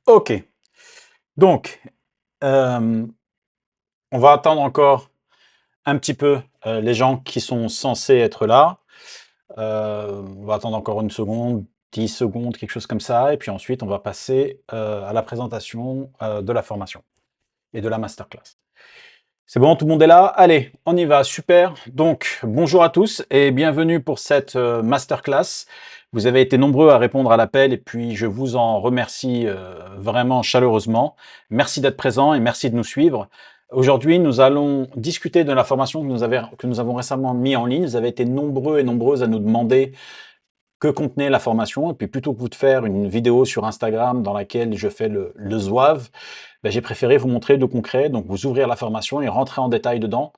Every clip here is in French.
Ok, donc euh, on va attendre encore un petit peu les gens qui sont censés être là. On va attendre encore une seconde, 10 secondes, quelque chose comme ça, et puis ensuite on va passer à la présentation de la formation et de la masterclass. C'est bon, tout le monde est là? Allez, on y va, super. Donc, bonjour à tous et bienvenue pour cette masterclass. Vous avez été nombreux à répondre à l'appel et puis je vous en remercie vraiment chaleureusement. Merci d'être présents et merci de nous suivre. Aujourd'hui, nous allons discuter de la formation que nous avons récemment mis en ligne. Vous avez été nombreux et nombreuses à nous demander que contenait la formation. Et puis plutôt que vous de faire une vidéo sur Instagram dans laquelle je fais le zouave, ben, j'ai préféré vous montrer de concret, donc vous ouvrir la formation et rentrer en détail dedans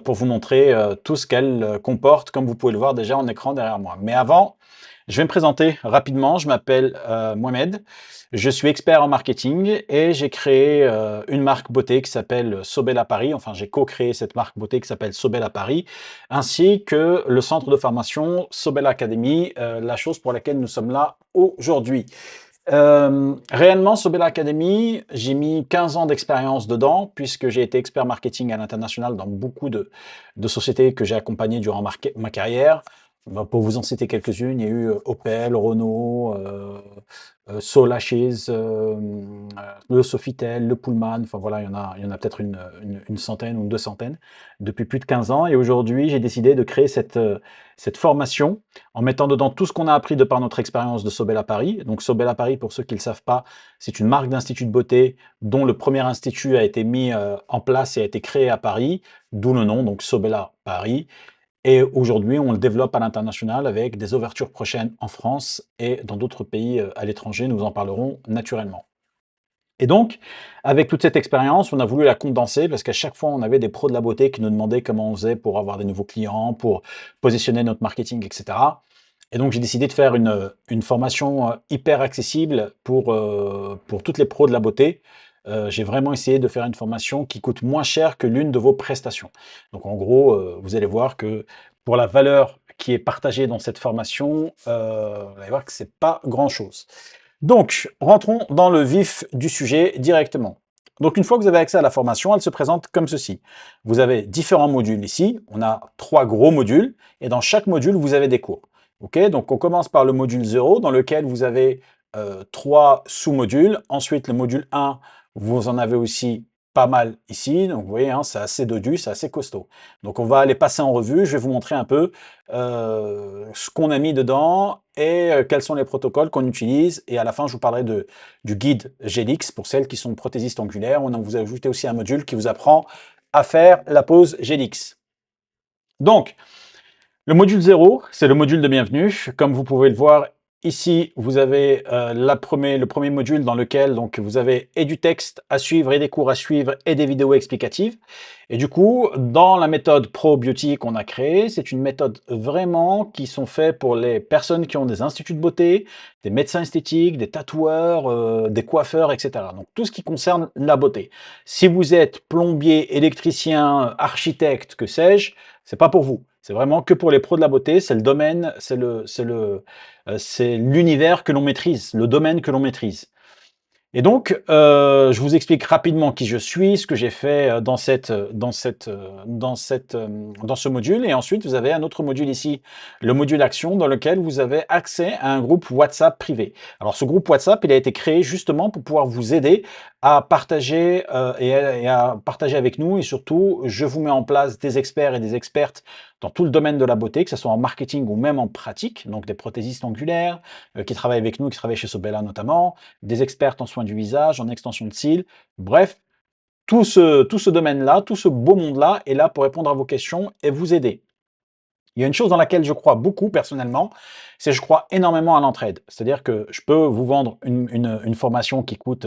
pour vous montrer tout ce qu'elle comporte, comme vous pouvez le voir déjà en écran derrière moi. Mais avant, je vais me présenter rapidement. Je m'appelle Mohamed, je suis expert en marketing et j'ai créé une marque beauté qui s'appelle Sobel à Paris. Enfin, j'ai co-créé cette marque beauté qui s'appelle Sobel à Paris, ainsi que le centre de formation Sobel Academy, la chose pour laquelle nous sommes là aujourd'hui. Réellement, Sobel Academy, j'ai mis 15 ans d'expérience dedans, puisque j'ai été expert marketing à l'international dans beaucoup de sociétés que j'ai accompagnées durant ma carrière. Bah, pour vous en citer quelques-unes, il y a eu Opel, Renault, Solashes, le Sofitel, le Pullman, enfin voilà, il y en a peut-être une centaine ou deux centaines depuis plus de 15 ans. Et aujourd'hui, j'ai décidé de créer cette formation en mettant dedans tout ce qu'on a appris de par notre expérience de Sobel à Paris. Donc Sobel à Paris, pour ceux qui ne le savent pas, c'est une marque d'institut de beauté dont le premier institut a été mis en place et a été créé à Paris, d'où le nom, donc Sobel à Paris. Et aujourd'hui, on le développe à l'international avec des ouvertures prochaines en France et dans d'autres pays à l'étranger. Nous en parlerons naturellement. Et donc, avec toute cette expérience, on a voulu la condenser parce qu'à chaque fois, on avait des pros de la beauté qui nous demandaient comment on faisait pour avoir des nouveaux clients, pour positionner notre marketing, etc. Et donc, j'ai décidé de faire une formation hyper accessible pour toutes les pros de la beauté. J'ai vraiment essayé de faire une formation qui coûte moins cher que l'une de vos prestations. Donc, en gros, vous allez voir que pour la valeur qui est partagée dans cette formation, vous allez voir que c'est pas grand-chose. Donc, rentrons dans le vif du sujet directement. Donc, une fois que vous avez accès à la formation, elle se présente comme ceci. Vous avez différents modules ici. On a 3 gros modules et dans chaque module, vous avez des cours. Ok, donc on commence par le module 0 dans lequel vous avez 3 sous-modules. Ensuite, le module 1, vous en avez aussi pas mal ici. Donc, vous voyez, hein, c'est assez dodu, c'est assez costaud. Donc, on va aller passer en revue. Je vais vous montrer un peu ce qu'on a mis dedans et quels sont les protocoles qu'on utilise. Et à la fin, je vous parlerai du guide Gélix pour celles qui sont prothésistes angulaires. On vous a ajouté aussi un module qui vous apprend à faire la pose Gélix. Donc, le module 0, c'est le module de bienvenue. Comme vous pouvez le voir ici, vous avez le premier module dans lequel donc, vous avez et du texte à suivre, et des cours à suivre, et des vidéos explicatives. Et du coup, dans la méthode Pro-Beauty qu'on a créée, c'est une méthode vraiment qui sont faits pour les personnes qui ont des instituts de beauté, des médecins esthétiques, des tatoueurs, des coiffeurs, etc. Donc tout ce qui concerne la beauté. Si vous êtes plombier, électricien, architecte, que sais-je, c'est pas pour vous. C'est vraiment que pour les pros de la beauté, c'est le domaine, c'est l'univers que l'on maîtrise, le domaine que l'on maîtrise. Et donc, je vous explique rapidement qui je suis, ce que j'ai fait dans ce module. Et ensuite, vous avez un autre module ici, le module action, dans lequel vous avez accès à un groupe WhatsApp privé. Alors, ce groupe WhatsApp, il a été créé justement pour pouvoir vous aider à partager et à partager avec nous. Et surtout, je vous mets en place des experts et des expertes dans tout le domaine de la beauté, que ce soit en marketing ou même en pratique, donc des prothésistes angulaires qui travaillent avec nous, qui travaillent chez Sobella notamment, des expertes en soins du visage, en extension de cils. Bref, tout ce domaine-là, tout ce beau monde-là est là pour répondre à vos questions et vous aider. Il y a une chose dans laquelle je crois beaucoup personnellement, c'est je crois énormément à l'entraide. C'est-à-dire que je peux vous vendre une formation qui coûte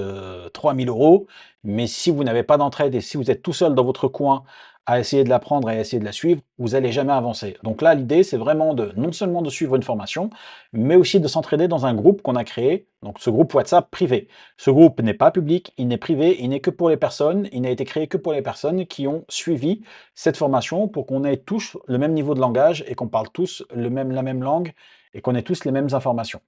3000 euros, mais si vous n'avez pas d'entraide et si vous êtes tout seul dans votre coin à essayer de l'apprendre et à essayer de la suivre, vous n'allez jamais avancer. Donc là, l'idée, c'est vraiment de non seulement de suivre une formation, mais aussi de s'entraider dans un groupe qu'on a créé, donc ce groupe WhatsApp privé. Ce groupe n'est pas public, il n'est privé, il n'est que pour les personnes, il n'a été créé que pour les personnes qui ont suivi cette formation pour qu'on ait tous le même niveau de langage et qu'on parle tous la même langue et qu'on ait tous les mêmes informations.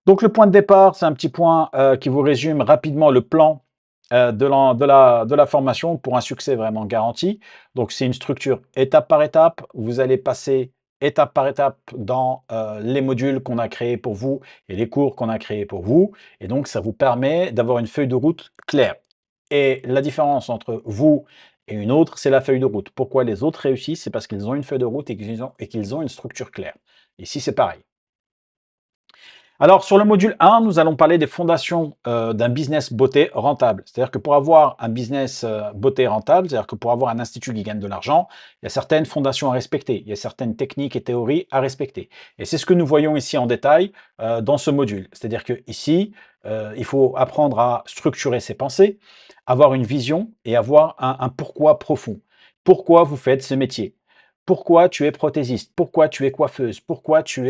Donc le point de départ, c'est un petit point qui vous résume rapidement le plan de la formation pour un succès vraiment garanti. Donc c'est une structure étape par étape. Vous allez passer étape par étape dans les modules qu'on a créés pour vous et les cours qu'on a créés pour vous. Et donc ça vous permet d'avoir une feuille de route claire. Et la différence entre vous et une autre, c'est la feuille de route. Pourquoi les autres réussissent? C'est parce qu'ils ont une feuille de route et qu'ils ont une structure claire. Ici, c'est pareil. Alors, sur le module 1, nous allons parler des fondations d'un business beauté rentable. C'est-à-dire que pour avoir un business beauté rentable, c'est-à-dire que pour avoir un institut qui gagne de l'argent, il y a certaines fondations à respecter, il y a certaines techniques et théories à respecter. Et c'est ce que nous voyons ici en détail dans ce module. C'est-à-dire que ici, il faut apprendre à structurer ses pensées, avoir une vision et avoir un pourquoi profond. Pourquoi vous faites ce métier? Pourquoi tu es prothésiste? Pourquoi tu es coiffeuse? Pourquoi tu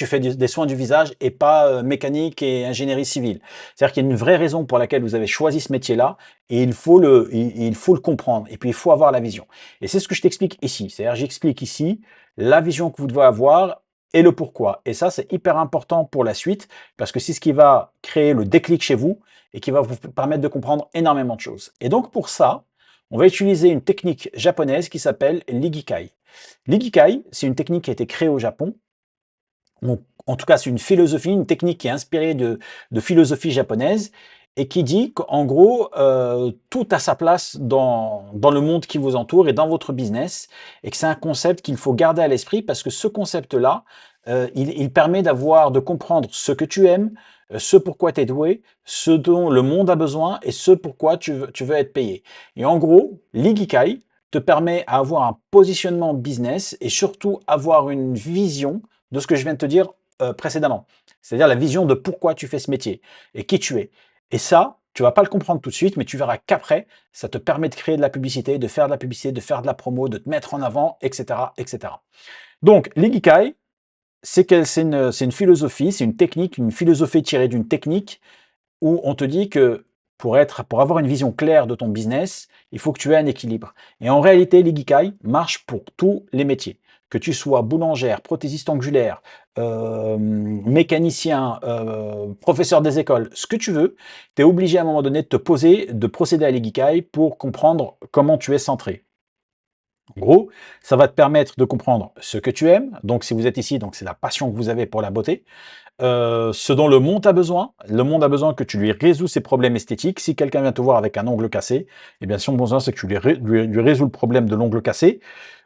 fais des soins du visage et pas mécanique et ingénierie civile? C'est-à-dire qu'il y a une vraie raison pour laquelle vous avez choisi ce métier-là et il faut le comprendre et puis il faut avoir la vision. Et c'est ce que je t'explique ici. C'est-à-dire j'explique ici la vision que vous devez avoir et le pourquoi. Et ça, c'est hyper important pour la suite parce que c'est ce qui va créer le déclic chez vous et qui va vous permettre de comprendre énormément de choses. Et donc pour ça, on va utiliser une technique japonaise qui s'appelle l'ikigai. L'ikigai, c'est une technique qui a été créée au Japon. En tout cas, c'est une philosophie, une technique qui est inspirée de philosophie japonaise et qui dit qu'en gros, tout a sa place dans le monde qui vous entoure et dans votre business et que c'est un concept qu'il faut garder à l'esprit parce que ce concept-là, il permet de comprendre ce que tu aimes, ce pourquoi tu es doué, ce dont le monde a besoin et ce pourquoi tu veux être payé. Et en gros, l'ikigai te permet d'avoir un positionnement business et surtout avoir une vision de ce que je viens de te dire précédemment. C'est-à-dire la vision de pourquoi tu fais ce métier et qui tu es. Et ça, tu vas pas le comprendre tout de suite, mais tu verras qu'après, ça te permet de créer de la publicité, de faire de la publicité, de faire de la promo, de te mettre en avant, etc. etc. Donc, l'ikigai, c'est une philosophie, c'est une technique, une philosophie tirée d'une technique où on te dit que pour avoir une vision claire de ton business, il faut que tu aies un équilibre. Et en réalité, l'ikigai marche pour tous les métiers. Que tu sois boulangère, prothésiste angulaire, mécanicien, professeur des écoles, ce que tu veux, tu es obligé à un moment donné de te poser, de procéder à l'ikigai pour comprendre comment tu es centré. En gros, ça va te permettre de comprendre ce que tu aimes. Donc, si vous êtes ici, donc c'est la passion que vous avez pour la beauté. Ce dont le monde a besoin. Le monde a besoin que tu lui résous ses problèmes esthétiques. Si quelqu'un vient te voir avec un ongle cassé, eh bien, son besoin, c'est que tu lui résous le problème de l'ongle cassé.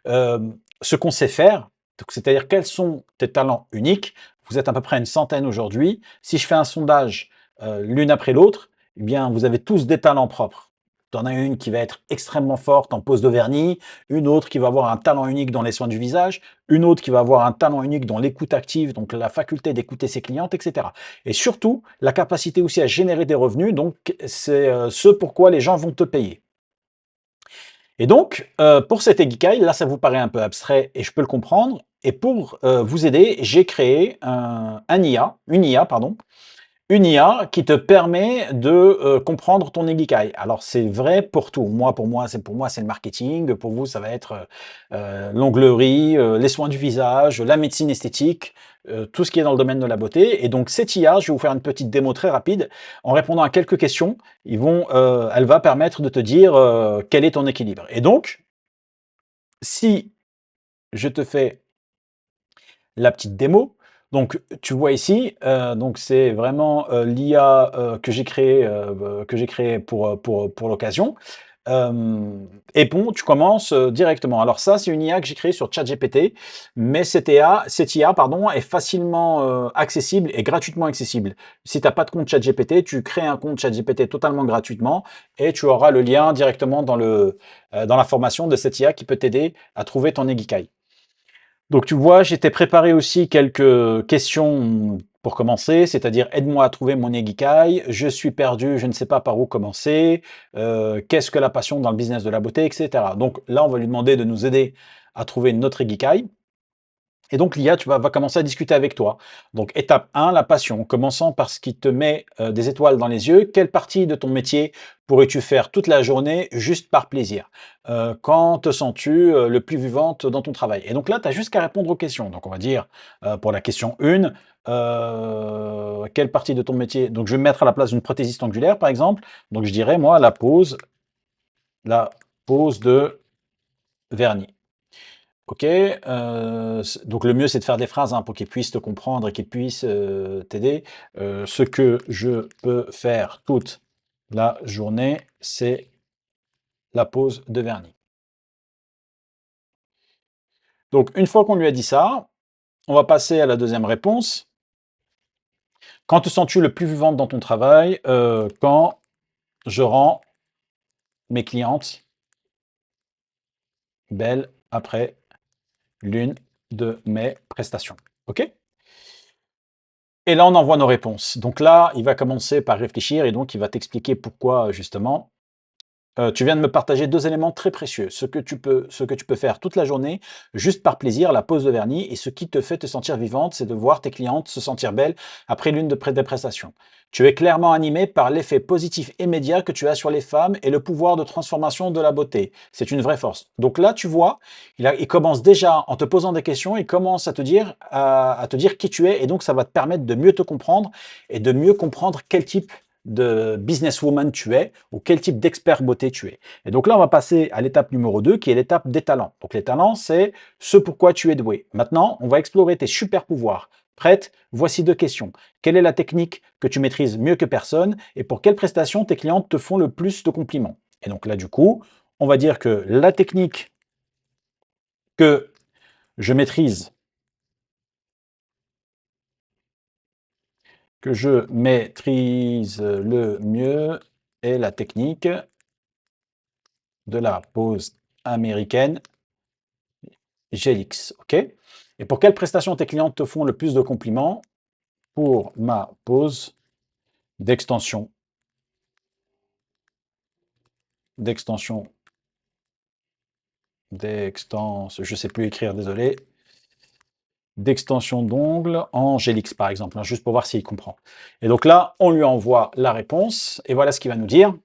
Ce qu'on sait faire, c'est-à-dire quels sont tes talents uniques. Vous êtes à peu près une centaine aujourd'hui. Si je fais un sondage l'une après l'autre, eh bien, vous avez tous des talents propres. Tu en as une qui va être extrêmement forte en pose de vernis, une autre qui va avoir un talent unique dans les soins du visage, une autre qui va avoir un talent unique dans l'écoute active, donc la faculté d'écouter ses clientes, etc. Et surtout, la capacité aussi à générer des revenus, donc c'est ce pourquoi les gens vont te payer. Et donc, pour cet Ikigai, là, ça vous paraît un peu abstrait et je peux le comprendre. Et pour vous aider, j'ai créé une IA, pardon, une IA qui te permet de comprendre ton Ikigai. Alors c'est vrai pour tout. Pour moi, c'est le marketing. Pour vous, ça va être l'onglerie, les soins du visage, la médecine esthétique, tout ce qui est dans le domaine de la beauté. Et donc cette IA, je vais vous faire une petite démo très rapide. En répondant à quelques questions, elle va permettre de te dire quel est ton équilibre. Et donc, si je te fais la petite démo. Donc, tu vois ici, donc c'est vraiment l'IA que j'ai créé pour l'occasion. Et bon, tu commences directement. Alors ça, c'est une IA que j'ai créée sur ChatGPT, mais cette IA pardon, est facilement accessible et gratuitement accessible. Si tu n'as pas de compte ChatGPT, tu crées un compte ChatGPT totalement gratuitement et tu auras le lien directement dans la formation de cette IA qui peut t'aider à trouver ton Ikigai. Donc tu vois, j'étais préparé aussi quelques questions pour commencer, c'est-à-dire aide-moi à trouver mon Ikigai, je suis perdu, je ne sais pas par où commencer, qu'est-ce que la passion dans le business de la beauté, etc. Donc là, on va lui demander de nous aider à trouver notre Ikigai. Et donc l'IA, va commencer à discuter avec toi. Donc étape 1, la passion, commençant par ce qui te met des étoiles dans les yeux. Quelle partie de ton métier pourrais-tu faire toute la journée juste par plaisir? Quand te sens-tu le plus vivante dans ton travail? Et donc là, tu as juste qu'à répondre aux questions. Donc on va dire pour la question 1, quelle partie de ton métier? Donc, je vais me mettre à la place d'une prothésiste angulaire, par exemple. Donc, je dirais, moi, la pose de vernis. OK, donc le mieux, c'est de faire des phrases, hein, pour qu'ils puissent te comprendre et qu'ils puissent, t'aider. Ce que je peux faire toute la journée, c'est la pose de vernis. Donc une fois qu'on lui a dit ça, on va passer à la deuxième réponse. Quand te sens-tu le plus vivante dans ton travail? Quand je rends mes clientes belles après l'une de mes prestations. OK? Et là, on envoie nos réponses. Donc là, il va commencer par réfléchir et donc il va t'expliquer pourquoi, justement, tu viens de me partager 2 éléments très précieux. Ce que tu peux faire toute la journée, juste par plaisir, la pose de vernis, et ce qui te fait te sentir vivante, c'est de voir tes clientes se sentir belles après l'une de des prestations. Tu es clairement animé par l'effet positif immédiat que tu as sur les femmes et le pouvoir de transformation de la beauté. C'est une vraie force. Donc là, tu vois, il commence déjà en te posant des questions, il commence à te dire qui tu es, et donc ça va te permettre de mieux te comprendre et de mieux comprendre quel type de businesswoman tu es ou quel type d'expert beauté tu es. Et donc là, on va passer à l'étape numéro 2 qui est l'étape des talents. Donc les talents, c'est ce pourquoi tu es doué. Maintenant, on va explorer tes super pouvoirs. Prête? Voici 2 questions. Quelle est la technique que tu maîtrises mieux que personne et pour quelle prestation tes clientes te font le plus de compliments? Et donc là, du coup, on va dire que la technique que je maîtrise, le mieux est la technique de la pose américaine Gelix, OK? Et pour quelle prestation tes clientes te font le plus de compliments? Pour ma pose d'extension, d'extension, je sais plus écrire, désolé, d'extension d'ongles en Gelix, par exemple, hein, juste pour voir s'il comprend. Et donc là, on lui envoie la réponse, et voilà ce qu'il va nous dire.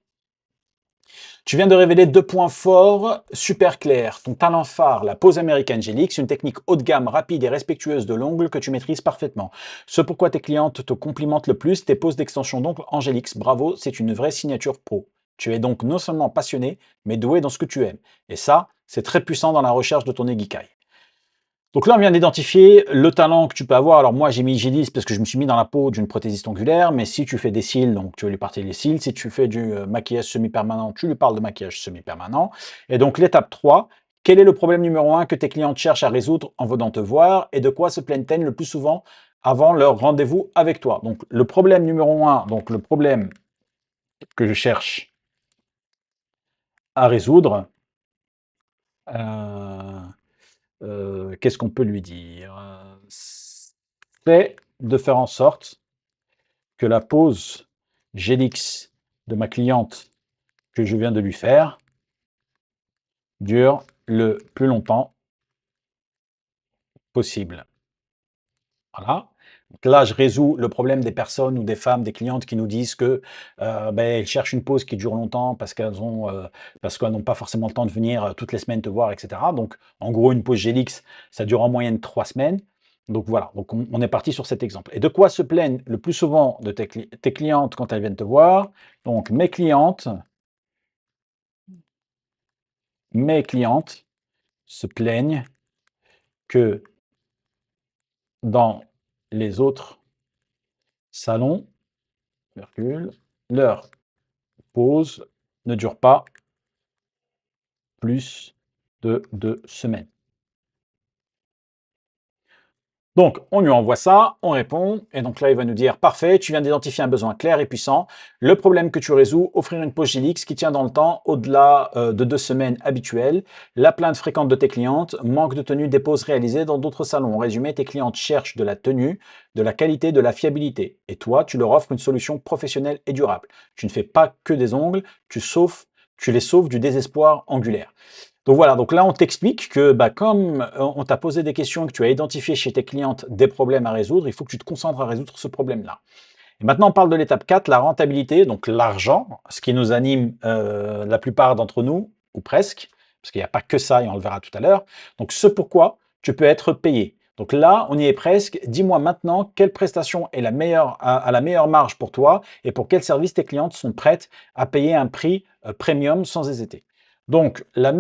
Tu viens de révéler 2 points forts super clairs. Ton talent phare, la pose américaine Gelix, une technique haut de gamme, rapide et respectueuse de l'ongle que tu maîtrises parfaitement. Ce pourquoi tes clientes te complimentent le plus, tes poses d'extension d'ongles en Gelix. Bravo, c'est une vraie signature pro. Tu es donc non seulement passionné, mais doué dans ce que tu aimes. Et ça, c'est très puissant dans la recherche de ton Ikigai. Donc là, on vient d'identifier le talent que tu peux avoir. Alors moi, j'ai mis Gélis parce que je me suis mis dans la peau d'une prothésiste angulaire, mais si tu fais des cils, donc tu veux lui partager les cils. Si tu fais du maquillage semi-permanent, tu lui parles de maquillage semi-permanent. Et donc l'étape 3, quel est le problème numéro 1 que tes clientes cherchent à résoudre en venant te voir et de quoi se plaignent-elles le plus souvent avant leur rendez-vous avec toi? Donc le problème numéro 1, donc le problème que je cherche à résoudre, euh, qu'est-ce qu'on peut lui dire? C'est de faire en sorte que la pose Gélix de ma cliente que je viens de lui faire dure le plus longtemps possible. Voilà. Donc là, je résous le problème des personnes ou des femmes, des clientes qui nous disent que elles cherchent une pause qui dure longtemps parce qu'elles n'ont pas forcément le temps de venir toutes les semaines te voir, etc. Donc, en gros, une pause Gélix, ça dure en moyenne 3 semaines. Donc voilà, donc on est parti sur cet exemple. Et de quoi se plaignent le plus souvent de tes clientes quand elles viennent te voir? Donc mes clientes se plaignent que dans les autres salons, virgule, leur pause ne dure pas plus de 2 semaines. Donc, on lui envoie ça, on répond, et donc là, il va nous dire, parfait, tu viens d'identifier un besoin clair et puissant. Le problème que tu résous, offrir une pause Gilix qui tient dans le temps, au-delà de 2 semaines habituelles. La plainte fréquente de tes clientes, manque de tenue des pauses réalisées dans d'autres salons. En résumé, tes clientes cherchent de la tenue, de la qualité, de la fiabilité. Et toi, tu leur offres une solution professionnelle et durable. Tu ne fais pas que des ongles, tu les sauves du désespoir angulaire. Donc voilà, donc là on t'explique que comme on t'a posé des questions et que tu as identifié chez tes clientes des problèmes à résoudre, il faut que tu te concentres à résoudre ce problème-là. Et maintenant on parle de l'étape 4, la rentabilité, donc l'argent, ce qui nous anime la plupart d'entre nous, ou presque, parce qu'il n'y a pas que ça et on le verra tout à l'heure. Donc ce pourquoi tu peux être payé. Donc là, on y est presque. Dis-moi maintenant quelle prestation est la meilleure, à la meilleure marge pour toi et pour quel service tes clientes sont prêtes à payer un prix premium sans hésiter. Donc, la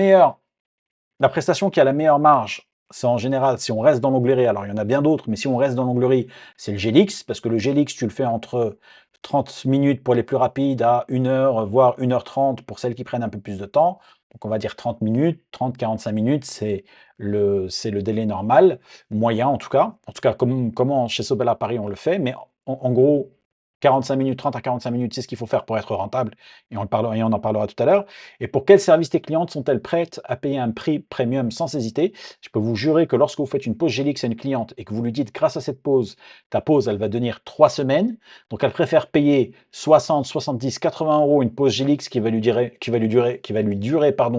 prestation qui a la meilleure marge, c'est en général, si on reste dans l'onglerie, alors il y en a bien d'autres, mais si on reste dans l'onglerie, c'est le GLX, parce que le GLX, tu le fais entre 30 minutes pour les plus rapides à 1 heure, voire 1h30 pour celles qui prennent un peu plus de temps. Donc on va dire 30 minutes, 30-45 minutes, c'est le délai normal, moyen en tout cas. En tout cas, comment chez Sobel à Paris on le fait, mais en gros, 45 minutes, 30 à 45 minutes, c'est ce qu'il faut faire pour être rentable, et on en parlera tout à l'heure. Et pour quel service tes clientes sont-elles prêtes à payer un prix premium sans hésiter? Je peux vous jurer que lorsque vous faites une pause Gélix à une cliente et que vous lui dites, grâce à cette pause, ta pause, elle va tenir 3 semaines, donc elle préfère payer 60, 70, 80 euros une pause Gélix qui va lui durer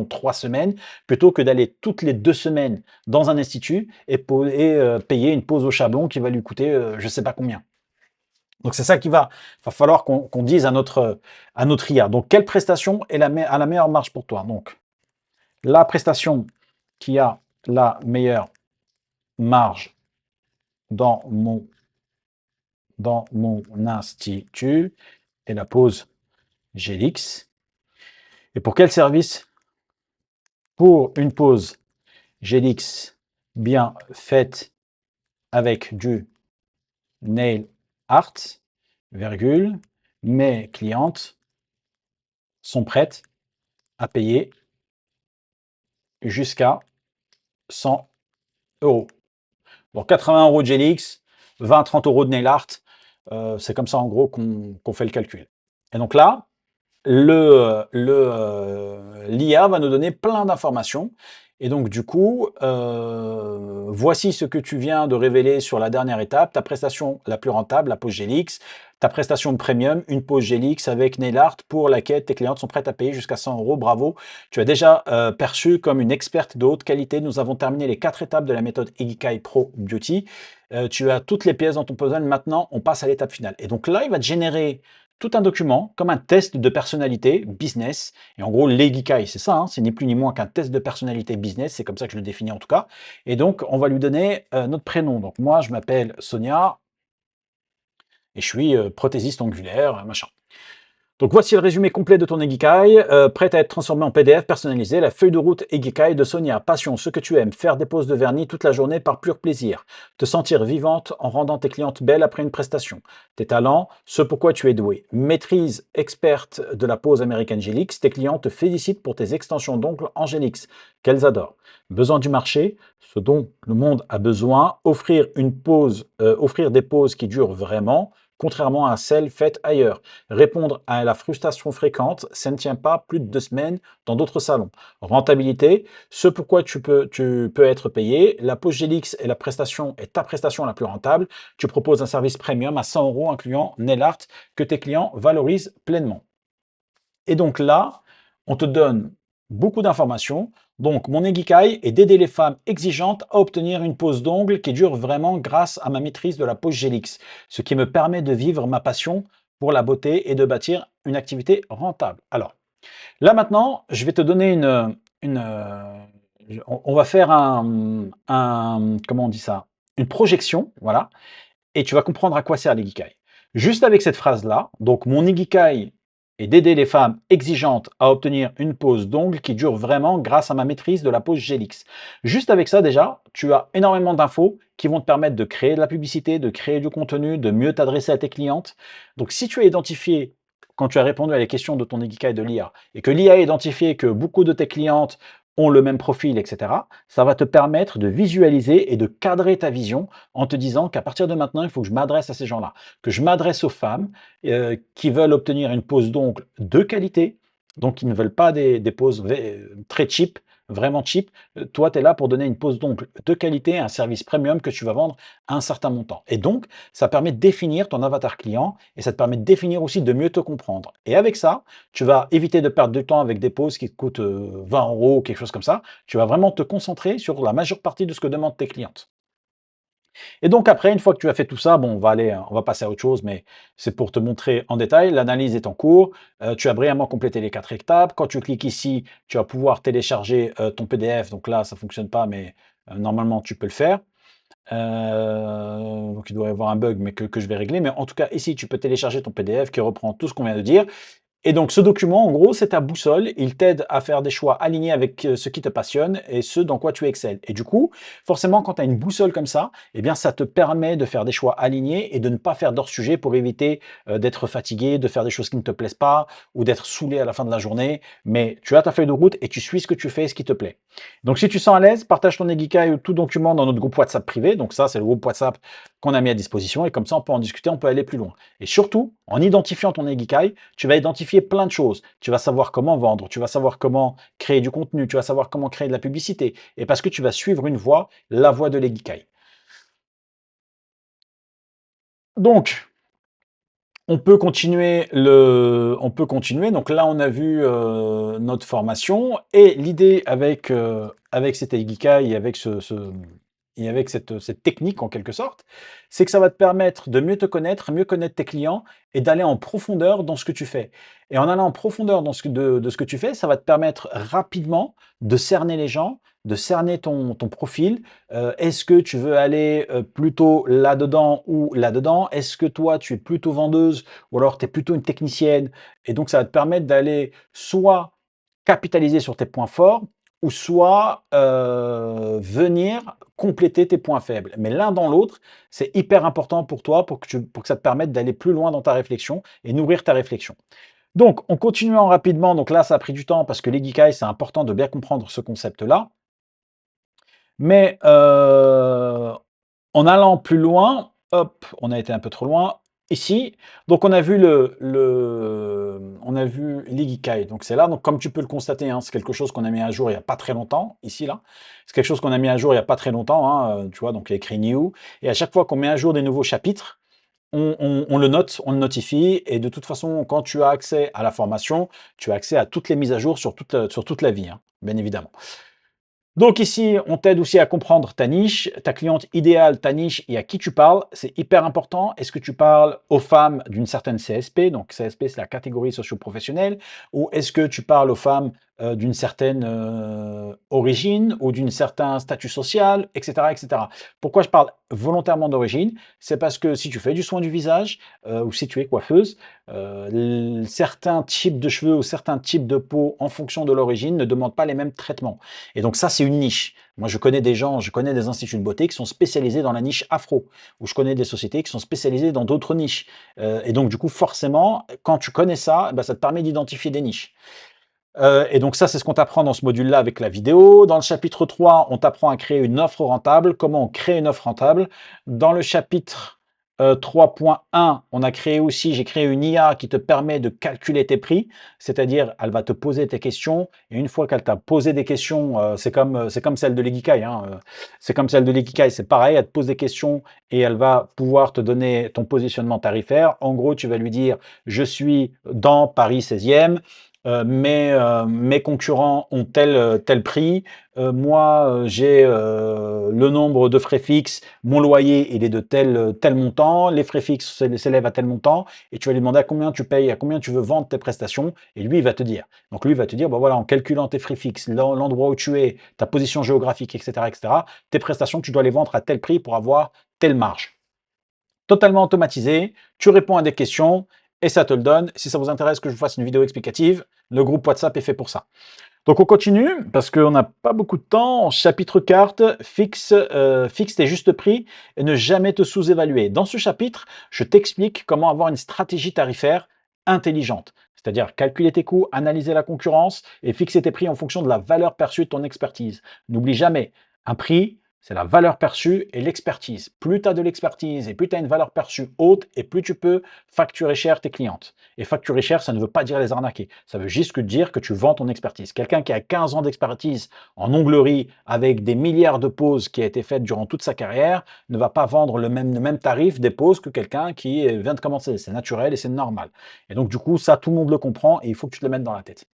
3 semaines, plutôt que d'aller toutes les 2 semaines dans un institut et payer une pause au Chablon qui va lui coûter je ne sais pas combien. Donc c'est ça va falloir qu'on dise à notre IA. Donc quelle prestation est à la meilleure marge pour toi? Donc la prestation qui a la meilleure marge dans mon institut est la pause Gélix. Et pour quel service? Pour une pause Gélix bien faite avec du nail art, virgule, mes clientes sont prêtes à payer jusqu'à 100 euros. Donc 80 euros de Gélix, 20-30 euros de nail art, c'est comme ça en gros qu'on fait le calcul. Et donc là, l'IA va nous donner plein d'informations. Et donc du coup, voici ce que tu viens de révéler sur la dernière étape, ta prestation la plus rentable, la pause Gélix, ta prestation de premium, une pause Gélix avec nail art pour laquelle tes clientes sont prêtes à payer jusqu'à 100 euros. Bravo, tu as déjà perçu comme une experte de haute qualité. Nous avons terminé les 4 étapes de la méthode Ikigai Pro Beauty. Tu as toutes les pièces dans ton puzzle. Maintenant, on passe à l'étape finale. Et donc là, il va te générer tout un document comme un test de personnalité business. Et en gros, l'Ikigai, c'est ça, hein, c'est ni plus ni moins qu'un test de personnalité business. C'est comme ça que je le définis en tout cas. Et donc, on va lui donner notre prénom. Donc moi, je m'appelle Sonia et je suis prothésiste ongulaire, machin. Donc voici le résumé complet de ton Ikigai, prêt à être transformé en PDF personnalisé, la feuille de route Ikigai de Sonia. Passion, ce que tu aimes, faire des poses de vernis toute la journée par pur plaisir, te sentir vivante en rendant tes clientes belles après une prestation, tes talents, ce pourquoi tu es doué, maîtrise experte de la pose American Gelix, tes clients te félicitent pour tes extensions d'ongles Angelix, qu'elles adorent. Besoin du marché, ce dont le monde a besoin, offrir des poses qui durent vraiment, contrairement à celles faites ailleurs. Répondre à la frustration fréquente, ça ne tient pas plus de 2 semaines dans d'autres salons. Rentabilité, ce pourquoi tu peux être payé. La pause Gélix est ta prestation la plus rentable. Tu proposes un service premium à 100 euros incluant nail art que tes clients valorisent pleinement. Et donc là, on te donne beaucoup d'informations. Donc, mon Ikigai est d'aider les femmes exigeantes à obtenir une pose d'ongles qui dure vraiment grâce à ma maîtrise de la pose Gélix, ce qui me permet de vivre ma passion pour la beauté et de bâtir une activité rentable. Alors, là maintenant, je vais te donner on va faire comment on dit ça? Une projection, voilà, et tu vas comprendre à quoi sert l'ikigai. Juste avec cette phrase-là, donc mon ikigai est d'aider les femmes exigeantes à obtenir une pose d'ongles qui dure vraiment grâce à ma maîtrise de la pose Gélix. Juste avec ça déjà, tu as énormément d'infos qui vont te permettre de créer de la publicité, de créer du contenu, de mieux t'adresser à tes clientes. Donc si tu as identifié, quand tu as répondu à les questions de ton ikigai de l'IA, et que l'IA a identifié que beaucoup de tes clientes ont le même profil, etc., ça va te permettre de visualiser et de cadrer ta vision en te disant qu'à partir de maintenant, il faut que je m'adresse à ces gens-là, que je m'adresse aux femmes qui veulent obtenir une pose d'ongles de qualité, donc qui ne veulent pas des poses très cheap, vraiment cheap. Toi, tu es là pour donner une pose d'ongles de qualité, un service premium que tu vas vendre à un certain montant. Et donc, ça permet de définir ton avatar client et ça te permet de définir aussi de mieux te comprendre. Et avec ça, tu vas éviter de perdre du temps avec des poses qui te coûtent 20 euros ou quelque chose comme ça. Tu vas vraiment te concentrer sur la majeure partie de ce que demandent tes clientes. Et donc après, une fois que tu as fait tout ça, bon, on va passer à autre chose, mais c'est pour te montrer en détail. L'analyse est en cours. Tu as brillamment complété les 4 étapes. Quand tu cliques ici, tu vas pouvoir télécharger ton PDF. Donc là, ça ne fonctionne pas, mais normalement, tu peux le faire. Donc il doit y avoir un bug, mais que je vais régler. Mais en tout cas, ici, tu peux télécharger ton PDF qui reprend tout ce qu'on vient de dire. Et donc ce document, en gros, c'est ta boussole. Il t'aide à faire des choix alignés avec ce qui te passionne et ce dans quoi tu excelles. Et du coup, forcément, quand tu as une boussole comme ça, eh bien, ça te permet de faire des choix alignés et de ne pas faire d'hors-sujet pour éviter d'être fatigué, de faire des choses qui ne te plaisent pas ou d'être saoulé à la fin de la journée. Mais tu as ta feuille de route et tu suis ce que tu fais, ce qui te plaît. Donc si tu sens à l'aise, partage ton Egikai ou tout document dans notre groupe WhatsApp privé. Donc ça, c'est le groupe WhatsApp qu'on a mis à disposition et comme ça, on peut en discuter, on peut aller plus loin. Et surtout, en identifiant ton Egikai, tu vas identifier plein de choses. Tu vas savoir comment vendre, tu vas savoir comment créer du contenu, tu vas savoir comment créer de la publicité. Et parce que tu vas suivre une voie, la voie de l'Egikai. Donc, on peut continuer. Donc là, on a vu notre formation et l'idée avec cet Ikigai et avec cette technique en quelque sorte, c'est que ça va te permettre de mieux te connaître, mieux connaître tes clients et d'aller en profondeur dans ce que tu fais. Et en allant en profondeur de ce que tu fais, ça va te permettre rapidement de cerner les gens, de cerner ton profil. Est-ce que tu veux aller plutôt là-dedans ou là-dedans? Est-ce que toi, tu es plutôt vendeuse ou alors tu es plutôt une technicienne? Et donc, ça va te permettre d'aller soit capitaliser sur tes points forts ou soit venir compléter tes points faibles. Mais l'un dans l'autre, c'est hyper important pour toi pour que ça te permette d'aller plus loin dans ta réflexion et nourrir ta réflexion. Donc, en continuant rapidement, donc là, ça a pris du temps parce que l'Ikigai, c'est important de bien comprendre ce concept-là. Mais en allant plus loin, hop, on a été un peu trop loin. Ici, donc on a vu on a vu l'Ikigai. Donc c'est là, donc comme tu peux le constater, hein, c'est quelque chose qu'on a mis à jour il n'y a pas très longtemps, ici là. C'est quelque chose qu'on a mis à jour il n'y a pas très longtemps, hein, tu vois, donc il y a écrit New. Et à chaque fois qu'on met à jour des nouveaux chapitres, on le note, on le notifie, et de toute façon, quand tu as accès à la formation, tu as accès à toutes les mises à jour sur toute la vie, hein, bien évidemment. Donc ici, on t'aide aussi à comprendre ta niche, ta cliente idéale, ta niche et à qui tu parles. C'est hyper important. Est-ce que tu parles aux femmes d'une certaine CSP? Donc CSP, c'est la catégorie socio-professionnelle. Ou est-ce que tu parles aux femmes d'une certaine origine ou d'une certain statut social, etc., etc. Pourquoi je parle volontairement d'origine? C'est parce que si tu fais du soin du visage ou si tu es coiffeuse, certains types de cheveux ou certains types de peau en fonction de l'origine ne demandent pas les mêmes traitements. Et donc ça, c'est une niche. Moi, je connais des gens, je connais des instituts de beauté qui sont spécialisés dans la niche afro, ou je connais des sociétés qui sont spécialisées dans d'autres niches. Et donc, du coup, forcément, quand tu connais ça, ça te permet d'identifier des niches. Et donc ça, c'est ce qu'on t'apprend dans ce module-là avec la vidéo. Dans le chapitre 3, on t'apprend à créer une offre rentable, comment on crée une offre rentable. Dans le chapitre 3.1, j'ai créé une IA qui te permet de calculer tes prix, c'est-à-dire elle va te poser tes questions, et une fois qu'elle t'a posé des questions, c'est comme celle de l'Ikigai, hein, c'est comme celle de l'Ikigai, c'est pareil, elle te pose des questions et elle va pouvoir te donner ton positionnement tarifaire. En gros, tu vas lui dire, je suis dans Paris 16e, mes concurrents ont tel prix. Moi, j'ai le nombre de frais fixes. Mon loyer, il est de tel montant. Les frais fixes s'élèvent à tel montant. Et tu vas lui demander à combien tu payes, à combien tu veux vendre tes prestations. Et lui, il va te dire. Donc, lui, il va te dire, voilà, en calculant tes frais fixes, l'endroit où tu es, ta position géographique, etc., tes prestations, tu dois les vendre à tel prix pour avoir telle marge. Totalement automatisé, tu réponds à des questions et ça te le donne. Si ça vous intéresse que je vous fasse une vidéo explicative, le groupe WhatsApp est fait pour ça. Donc on continue, parce qu'on n'a pas beaucoup de temps. Chapitre carte, fixe tes justes prix et ne jamais te sous-évaluer. Dans ce chapitre, je t'explique comment avoir une stratégie tarifaire intelligente. C'est-à-dire calculer tes coûts, analyser la concurrence et fixer tes prix en fonction de la valeur perçue de ton expertise. N'oublie jamais, un prix, c'est la valeur perçue et l'expertise. Plus tu as de l'expertise et plus tu as une valeur perçue haute et plus tu peux facturer cher tes clientes. Et facturer cher, ça ne veut pas dire les arnaquer. Ça veut juste dire que tu vends ton expertise. Quelqu'un qui a 15 ans d'expertise en onglerie avec des milliards de poses qui a été faites durant toute sa carrière ne va pas vendre le même tarif des poses que quelqu'un qui vient de commencer. C'est naturel et c'est normal. Et donc, du coup, ça, tout le monde le comprend et il faut que tu te le mettes dans la tête.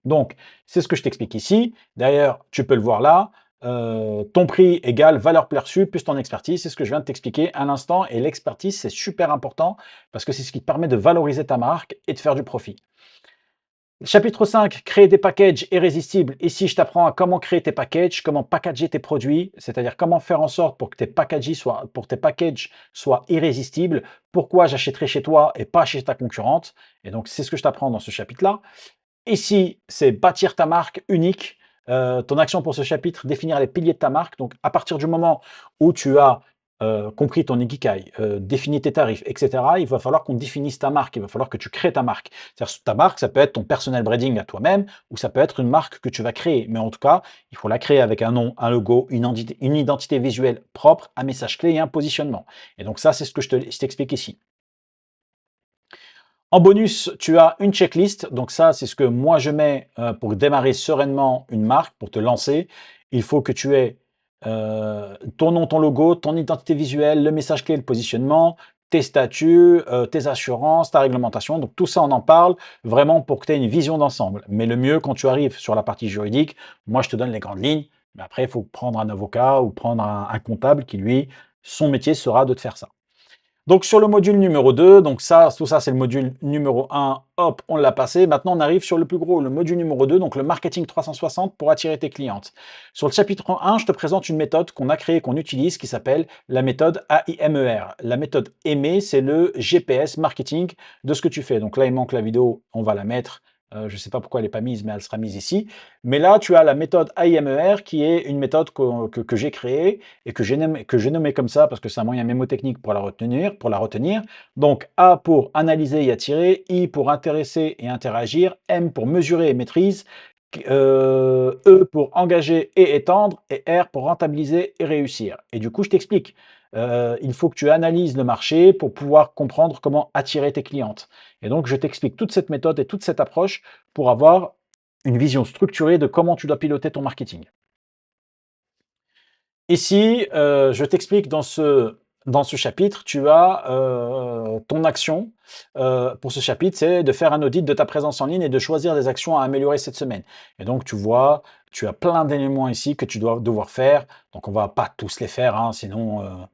Donc, c'est ce que je t'explique ici. D'ailleurs, tu peux le voir là. Ton prix égale valeur perçue plus ton expertise. C'est ce que je viens de t'expliquer à l'instant. Et l'expertise, c'est super important parce que c'est ce qui te permet de valoriser ta marque et de faire du profit. Chapitre 5, créer des packages irrésistibles. Ici, je t'apprends à comment créer tes packages, comment packager tes produits, c'est-à-dire comment faire en sorte pour que tes packages soient irrésistibles. Pourquoi j'achèterai chez toi et pas chez ta concurrente. Et donc, c'est ce que je t'apprends dans ce chapitre-là. Ici, c'est bâtir ta marque unique. Ton action pour ce chapitre, définir les piliers de ta marque. Donc, à partir du moment où tu as compris ton Ikigai, défini tes tarifs, etc., il va falloir qu'on définisse ta marque. Il va falloir que tu crées ta marque. C'est-à-dire, ta marque, ça peut être ton personal branding à toi-même ou ça peut être une marque que tu vas créer. Mais en tout cas, il faut la créer avec un nom, un logo, une identité visuelle propre, un message clé et un positionnement. Et donc, ça, c'est ce que je t'explique ici. En bonus, tu as une checklist. Donc ça, c'est ce que moi je mets pour démarrer sereinement une marque, pour te lancer. Il faut que tu aies ton nom, ton logo, ton identité visuelle, le message clé, le positionnement, tes statuts, tes assurances, ta réglementation. Donc tout ça, on en parle vraiment pour que tu aies une vision d'ensemble. Mais le mieux, quand tu arrives sur la partie juridique, moi je te donne les grandes lignes. Mais après, il faut prendre un avocat ou prendre un comptable qui, lui, son métier sera de te faire ça. Donc sur le module numéro 2, donc ça, tout ça c'est le module numéro 1, hop, on l'a passé. Maintenant on arrive sur le plus gros, le module numéro 2, donc le marketing 360 pour attirer tes clientes. Sur le chapitre 1, je te présente une méthode qu'on a créée, qu'on utilise, qui s'appelle la méthode AIMER. La méthode AIMER, c'est le GPS marketing de ce que tu fais. Donc là, il manque la vidéo, on va la mettre. Je ne sais pas pourquoi elle n'est pas mise, mais elle sera mise ici. Mais là, tu as la méthode AIMER, qui est une méthode que j'ai créée et que j'ai nommé comme ça parce que c'est un moyen mémotechnique pour la retenir. Donc A pour analyser et attirer, I pour intéresser et interagir, M pour mesurer et maîtrise, E pour engager et étendre, et R pour rentabiliser et réussir. Et du coup, je t'explique. Il faut que tu analyses le marché pour pouvoir comprendre comment attirer tes clientes. Et donc, je t'explique toute cette méthode et toute cette approche pour avoir une vision structurée de comment tu dois piloter ton marketing. Ici, je t'explique dans ce chapitre, tu as ton action pour ce chapitre, c'est de faire un audit de ta présence en ligne et de choisir des actions à améliorer cette semaine. Et donc, tu vois, tu as plein d'éléments ici que tu dois devoir faire. Donc, on va pas tous les faire, hein, sinon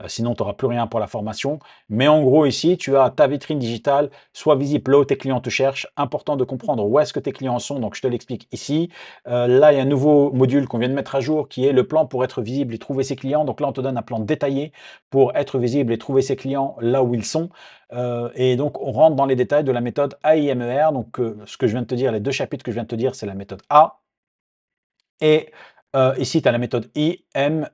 tu n'auras plus rien pour la formation. Mais en gros, ici, tu as ta vitrine digitale, soit visible là où tes clients te cherchent. Important de comprendre où est-ce que tes clients sont. Donc, je te l'explique ici. Là, il y a un nouveau module qu'on vient de mettre à jour qui est le plan pour être visible et trouver ses clients. Donc là, on te donne un plan détaillé pour être visible et trouver ses clients là où ils sont. Et donc, on rentre dans les détails de la méthode AIMER. Donc, ce que je viens de te dire, les deux chapitres que je viens de te dire, c'est la méthode A. Et ici, tu as la méthode I, M,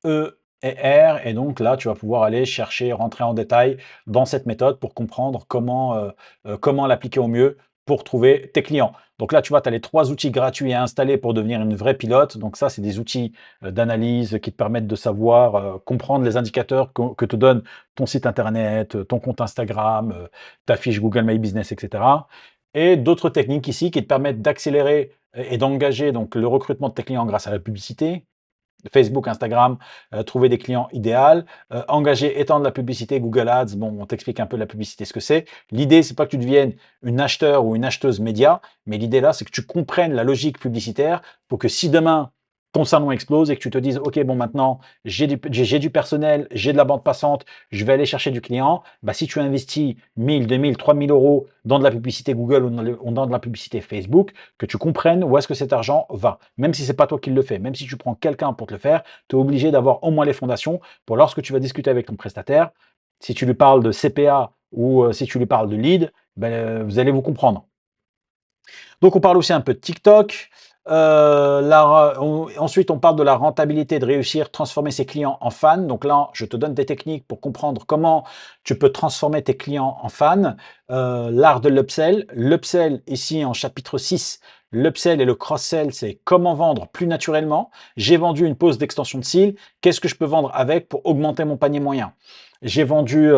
E et R. Et donc là, tu vas pouvoir aller chercher, rentrer en détail dans cette méthode pour comprendre comment l'appliquer au mieux pour trouver tes clients. Donc là, tu vois, tu as les 3 outils gratuits à installer pour devenir une vraie pilote. Donc ça, c'est des outils d'analyse qui te permettent de savoir, comprendre les indicateurs que te donne ton site internet, ton compte Instagram, ta fiche Google My Business, etc. Et d'autres techniques ici qui te permettent d'accélérer et d'engager donc le recrutement de tes clients grâce à la publicité, Facebook, Instagram, trouver des clients idéaux, engager, étendre la publicité, Google Ads, bon, on t'explique un peu la publicité, ce que c'est. L'idée, c'est pas que tu deviennes une acheteur ou une acheteuse média, mais l'idée là, c'est que tu comprennes la logique publicitaire pour que si demain ton salon explose et que tu te dises, OK, bon, maintenant, j'ai du personnel, j'ai de la bande passante, je vais aller chercher du client. Bah, si tu investis 1000, 2000, 3000 euros dans de la publicité Google ou dans de la publicité Facebook, que tu comprennes où est-ce que cet argent va. Même si c'est pas toi qui le fais, même si tu prends quelqu'un pour te le faire, tu es obligé d'avoir au moins les fondations pour lorsque tu vas discuter avec ton prestataire, si tu lui parles de CPA ou si tu lui parles de lead, ben, vous allez vous comprendre. Donc on parle aussi un peu de TikTok. Ensuite, on parle de la rentabilité, de réussir, transformer ses clients en fans. Donc là, je te donne des techniques pour comprendre comment tu peux transformer tes clients en fans. L'art de l'upsell. L'upsell, ici en chapitre 6, l'upsell et le cross-sell, c'est comment vendre plus naturellement. J'ai vendu une pause d'extension de cils. Qu'est-ce que je peux vendre avec pour augmenter mon panier moyen? J'ai vendu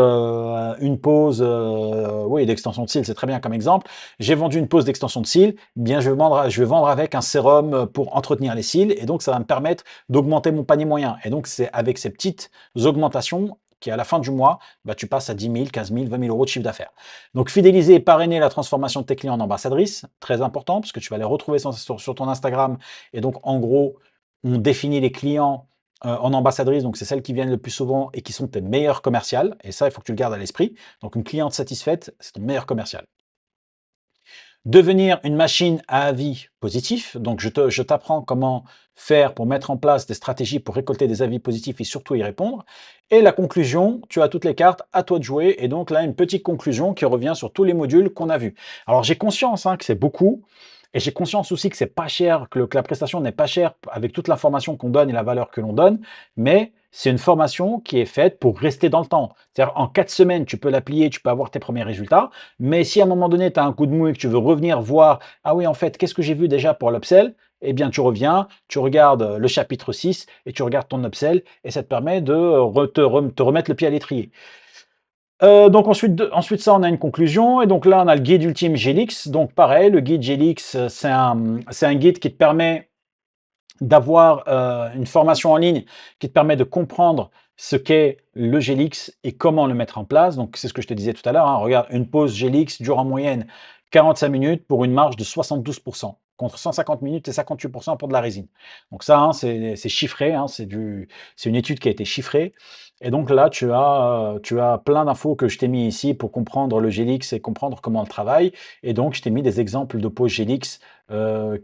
une pause oui, d'extension de cils, c'est très bien comme exemple. J'ai vendu une pause d'extension de cils, bien je vais vendre avec un sérum pour entretenir les cils et donc ça va me permettre d'augmenter mon panier moyen. Et donc c'est avec ces petites augmentations qu'à la fin du mois, bah, tu passes à 10 000, 15 000, 20 000 euros de chiffre d'affaires. Donc fidéliser et parrainer la transformation de tes clients en ambassadrices, très important parce que tu vas les retrouver sur ton Instagram. Et donc en gros, on définit les clients en ambassadrice, donc c'est celles qui viennent le plus souvent et qui sont tes meilleures commerciales. Et ça, il faut que tu le gardes à l'esprit. Donc une cliente satisfaite, c'est ton meilleur commercial. devenir une machine à avis positif. Donc, je t'apprends comment faire pour mettre en place des stratégies pour récolter des avis positifs et surtout y répondre. Et la conclusion, tu as toutes les cartes, à toi de jouer. Et donc là, une petite conclusion qui revient sur tous les modules qu'on a vus. Alors, j'ai conscience que c'est beaucoup. Et j'ai conscience aussi que c'est pas cher, que la prestation n'est pas chère avec toute l'information qu'on donne et la valeur que l'on donne, mais c'est une formation qui est faite pour rester dans le temps. C'est-à-dire en 4 semaines, tu peux l'appliquer, tu peux avoir tes premiers résultats, mais si à un moment donné, tu as un coup de mou et que tu veux revenir voir, ah oui, en fait, qu'est-ce que j'ai vu déjà pour l'upsell? Eh bien, tu reviens, tu regardes le chapitre 6 et tu regardes ton upsell et ça te permet de te remettre le pied à l'étrier. Donc ensuite ça, on a une conclusion et donc là, on a le guide ultime GLX. Donc pareil, le guide GLX, c'est un guide qui te permet d'avoir une formation en ligne qui te permet de comprendre ce qu'est le GLX et comment le mettre en place. Donc c'est ce que je te disais tout à l'heure, regarde, une pause GLX dure en moyenne 45 minutes pour une marge de 72 contre 150 minutes et 58 pour de la résine. Donc ça, c'est chiffré, c'est une étude qui a été chiffrée. Et donc là, tu as plein d'infos que je t'ai mis ici pour comprendre le GLX et comprendre comment le travaille. Et donc, je t'ai mis des exemples de pauses GLX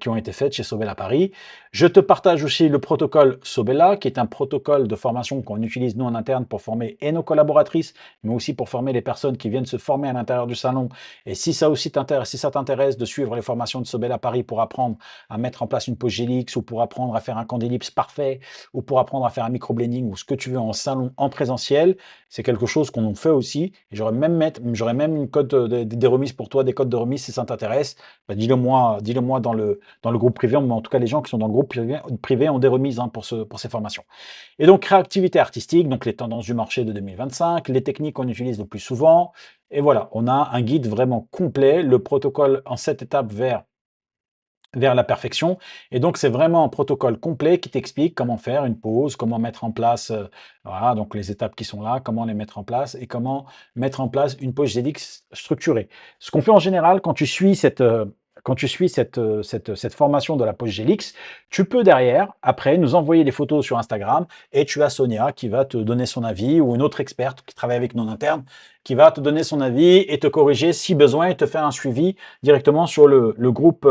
qui ont été faites chez Sobel Paris. Je te partage aussi le protocole Sobella, qui est un protocole de formation qu'on utilise nous en interne pour former et nos collaboratrices, mais aussi pour former les personnes qui viennent se former à l'intérieur du salon. Et si ça aussi t'intéresse, si ça t'intéresse de suivre les formations de Sobella Paris pour apprendre à mettre en place une pause GLX ou pour apprendre à faire un camp d'ellipse parfait ou pour apprendre à faire un micro-blending ou ce que tu veux en salon, en présentiel, c'est quelque chose qu'on en fait aussi. Et j'aurais même une code des remises pour toi, des codes de remise si ça t'intéresse. Bah, dis-le moi dans le groupe privé, mais en tout cas les gens qui sont dans le groupe privé ont des remises pour ces formations. Et donc créativité artistique, donc les tendances du marché de 2025, les techniques qu'on utilise le plus souvent, et voilà, on a un guide vraiment complet, le protocole en 7 étapes vers la perfection. Et donc, c'est vraiment un protocole complet qui t'explique comment faire une pause, comment mettre en place, voilà, donc les étapes qui sont là, comment les mettre en place et comment mettre en place une pause GDX structurée. Ce qu'on fait en général quand tu suis cette formation de la pause GLX, tu peux derrière, après, nous envoyer des photos sur Instagram et tu as Sonia qui va te donner son avis ou une autre experte qui travaille avec nous en interne qui va te donner son avis et te corriger si besoin et te faire un suivi directement sur le groupe,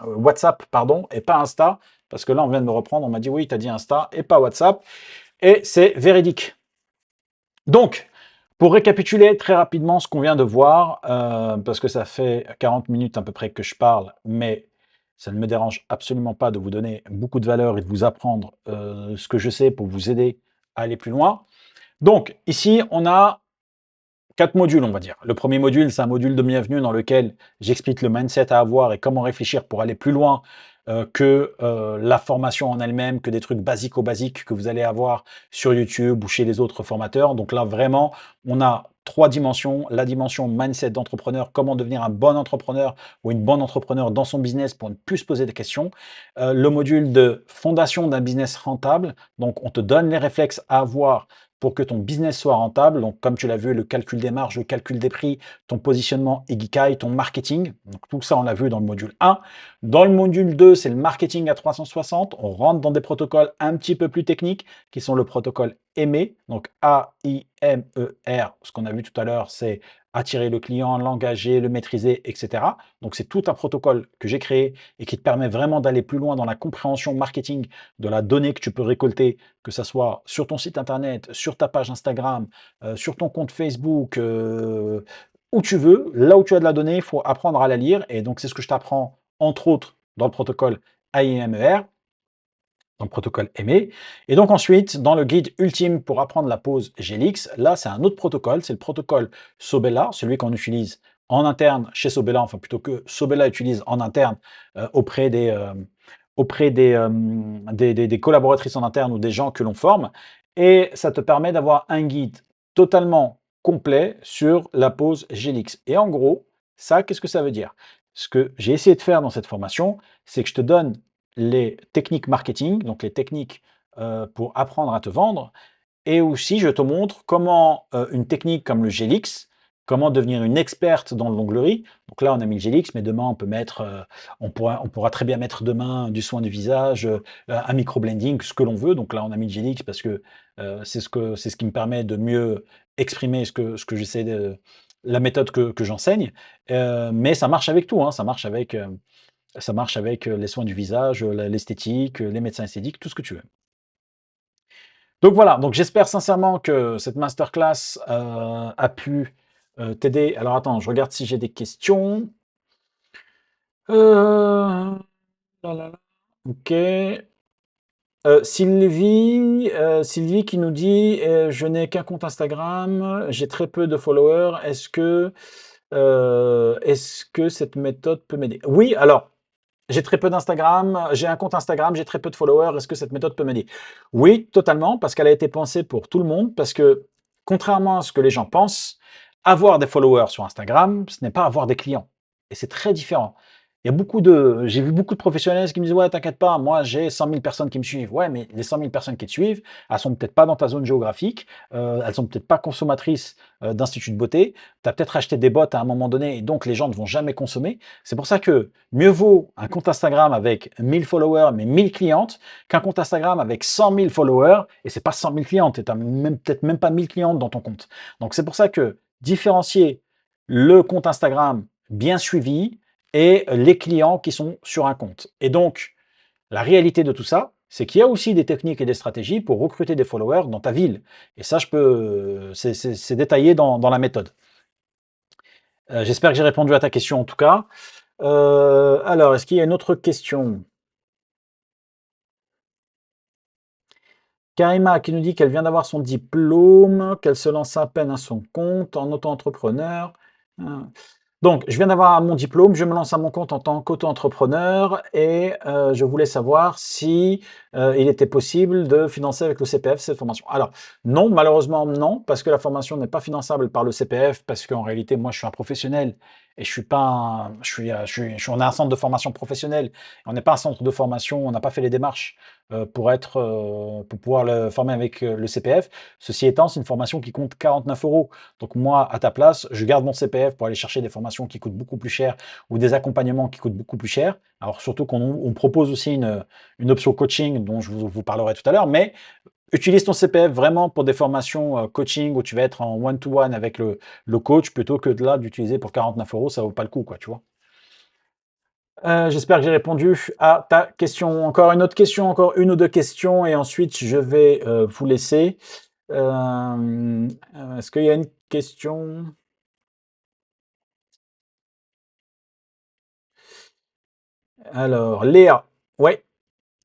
WhatsApp, pardon, et pas Insta, parce que là, on vient de me reprendre, on m'a dit oui, tu as dit Insta et pas WhatsApp, et c'est véridique. Donc, pour récapituler très rapidement ce qu'on vient de voir, parce que ça fait 40 minutes à peu près que je parle, mais ça ne me dérange absolument pas de vous donner beaucoup de valeur et de vous apprendre ce que je sais pour vous aider à aller plus loin. Donc, ici, on a 4 modules, on va dire. Le premier module, c'est un module de bienvenue dans lequel j'explique le mindset à avoir et comment réfléchir pour aller plus loin que la formation en elle-même, que des trucs basiques que vous allez avoir sur YouTube ou chez les autres formateurs. Donc là, vraiment, on a 3 dimensions. La dimension mindset d'entrepreneur, comment devenir un bon entrepreneur ou une bonne entrepreneur dans son business pour ne plus se poser de questions. Le module de fondation d'un business rentable. Donc, on te donne les réflexes à avoir pour que ton business soit rentable. Donc, comme tu l'as vu, le calcul des marges, le calcul des prix, ton positionnement Ikigai, ton marketing. Donc, tout ça, on l'a vu dans le module 1. Dans le module 2, c'est le marketing à 360. On rentre dans des protocoles un petit peu plus techniques qui sont le protocole AIMER. Donc, A-I-M-E-R. Ce qu'on a vu tout à l'heure, c'est attirer le client, l'engager, le maîtriser, etc. Donc, c'est tout un protocole que j'ai créé et qui te permet vraiment d'aller plus loin dans la compréhension marketing de la donnée que tu peux récolter, que ce soit sur ton site internet, sur ta page Instagram, sur ton compte Facebook, où tu veux, là où tu as de la donnée, il faut apprendre à la lire. Et donc, c'est ce que je t'apprends, entre autres, dans le protocole AIMER, dans le protocole AIME. Et donc ensuite, dans le guide ultime pour apprendre la pause GLX, là, c'est un autre protocole, c'est le protocole Sobella, celui qu'on utilise en interne chez Sobella, enfin plutôt que Sobella utilise en interne auprès des collaboratrices en interne ou des gens que l'on forme. Et ça te permet d'avoir un guide totalement complet sur la pause GLX. Et en gros, ça, qu'est-ce que ça veut dire? Ce que j'ai essayé de faire dans cette formation, c'est que je te donne les techniques marketing, donc les techniques pour apprendre à te vendre, et aussi je te montre comment une technique comme le GLX, comment devenir une experte dans l'onglerie. Donc là, on a mis le GLX, mais demain, on peut mettre, on pourra très bien mettre demain du soin du visage, un micro-blending, ce que l'on veut. Donc là, on a mis le GLX parce que c'est ce qui me permet de mieux exprimer ce que j'essaie la méthode que j'enseigne, mais ça marche avec tout, hein. Ça marche avec les soins du visage, l'esthétique, les médecins esthétiques, tout ce que tu veux. Donc voilà, donc j'espère sincèrement que cette masterclass a pu t'aider. Alors attends, je regarde si j'ai des questions. Là, là, là. Ok. Sylvie qui nous dit je n'ai qu'un compte Instagram, j'ai très peu de followers. Est-ce que cette méthode peut m'aider? Oui, alors. J'ai très peu d'Instagram, j'ai un compte Instagram, j'ai très peu de followers. Est-ce que cette méthode peut m'aider? Oui, totalement, parce qu'elle a été pensée pour tout le monde, parce que contrairement à ce que les gens pensent, avoir des followers sur Instagram, ce n'est pas avoir des clients. Et c'est très différent. J'ai vu beaucoup de professionnels qui me disent ouais, t'inquiète pas, moi j'ai 100 000 personnes qui me suivent. Ouais, mais les 100 000 personnes qui te suivent, elles sont peut-être pas dans ta zone géographique, elles sont peut-être pas consommatrices d'instituts de beauté. Tu as peut-être acheté des bots à un moment donné, et donc les gens ne vont jamais consommer. C'est pour ça que mieux vaut un compte Instagram avec 1000 followers mais 1000 clientes qu'un compte Instagram avec 100 000 followers et c'est pas 100 000 clientes et tu n'as peut-être même pas 1000 clientes dans ton compte. Donc c'est pour ça que différencier le compte Instagram bien suivi et les clients qui sont sur un compte. Et donc, la réalité de tout ça, c'est qu'il y a aussi des techniques et des stratégies pour recruter des followers dans ta ville. Et ça, c'est détaillé dans la méthode. J'espère que j'ai répondu à ta question en tout cas. Alors, est-ce qu'il y a une autre question? Karima qui nous dit qu'elle vient d'avoir son diplôme, qu'elle se lance à peine à son compte en auto-entrepreneur. Donc, je viens d'avoir mon diplôme, je me lance à mon compte en tant qu'auto-entrepreneur et je voulais savoir si il était possible de financer avec le CPF cette formation. Alors, non, malheureusement non, parce que la formation n'est pas finançable par le CPF, parce qu'en réalité, moi, je suis un professionnel et je suis pas on est un centre de formation professionnelle, on n'est pas un centre de formation, on n'a pas fait les démarches pour pouvoir le former avec le CPF. Ceci étant, c'est une formation qui compte 49 euros. Donc moi, à ta place, je garde mon CPF pour aller chercher des formations qui coûtent beaucoup plus cher ou des accompagnements qui coûtent beaucoup plus cher. Alors surtout qu'on propose aussi une option coaching dont je vous parlerai tout à l'heure, mais utilise ton CPF vraiment pour des formations coaching où tu vas être en one-to-one avec le coach plutôt que de là d'utiliser pour 49 euros, ça vaut pas le coup, quoi, tu vois. J'espère que j'ai répondu à ta question. Encore une autre question, encore une ou deux questions, et ensuite je vais vous laisser. Est-ce qu'il y a une question? Alors, Léa. Ouais,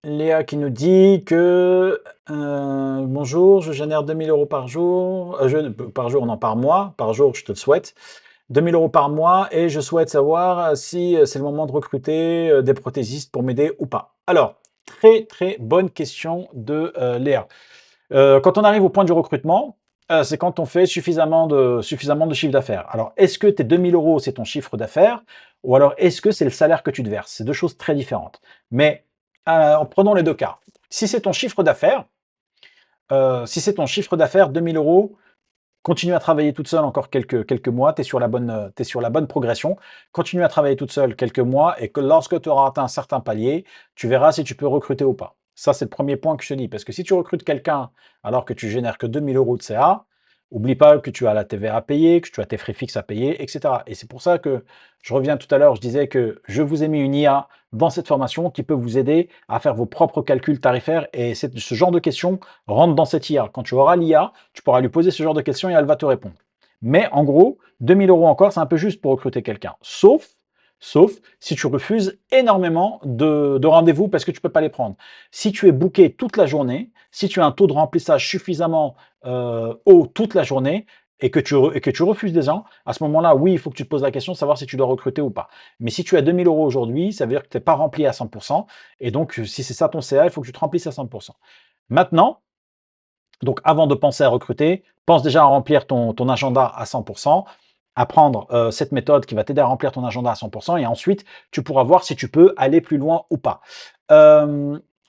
Léa qui nous dit que bonjour, je génère 2000 euros par jour. Par jour, non, par mois. Par jour, je te le souhaite. 2000 euros par mois et je souhaite savoir si c'est le moment de recruter des prothésistes pour m'aider ou pas. Alors, très très bonne question de Léa. Quand on arrive au point du recrutement, c'est quand on fait suffisamment de chiffre d'affaires. Alors, est-ce que tes 2000 euros, c'est ton chiffre d'affaires ou alors est-ce que c'est le salaire que tu te verses? C'est deux choses très différentes. Mais en prenant les deux cas, si c'est ton chiffre d'affaires, 2000 euros, continue à travailler toute seule encore quelques mois, tu es sur la bonne progression. Continue à travailler toute seule quelques mois et que lorsque tu auras atteint un certain palier, tu verras si tu peux recruter ou pas. Ça, c'est le premier point que je te dis. Parce que si tu recrutes quelqu'un alors que tu génères que 2000 euros de CA, oublie pas que tu as la TVA à payer, que tu as tes frais fixes à payer, etc. Et c'est pour ça que je reviens tout à l'heure, je disais que je vous ai mis une IA dans cette formation qui peut vous aider à faire vos propres calculs tarifaires. Et ce genre de questions rentre dans cette IA. Quand tu auras l'IA, tu pourras lui poser ce genre de questions et elle va te répondre. Mais en gros, 2000 euros encore, c'est un peu juste pour recruter quelqu'un. Sauf si tu refuses énormément de rendez-vous parce que tu ne peux pas les prendre. Si tu es booké toute la journée, si tu as un taux de remplissage suffisamment haut toute la journée et que tu refuses des gens, à ce moment-là, oui, il faut que tu te poses la question de savoir si tu dois recruter ou pas. Mais si tu as 2000 euros aujourd'hui, ça veut dire que tu n'es pas rempli à 100%. Et donc, si c'est ça ton CA, il faut que tu te remplisses à 100%. Maintenant, donc avant de penser à recruter, pense déjà à remplir ton agenda à 100%, à prendre cette méthode qui va t'aider à remplir ton agenda à 100%, et ensuite, tu pourras voir si tu peux aller plus loin ou pas.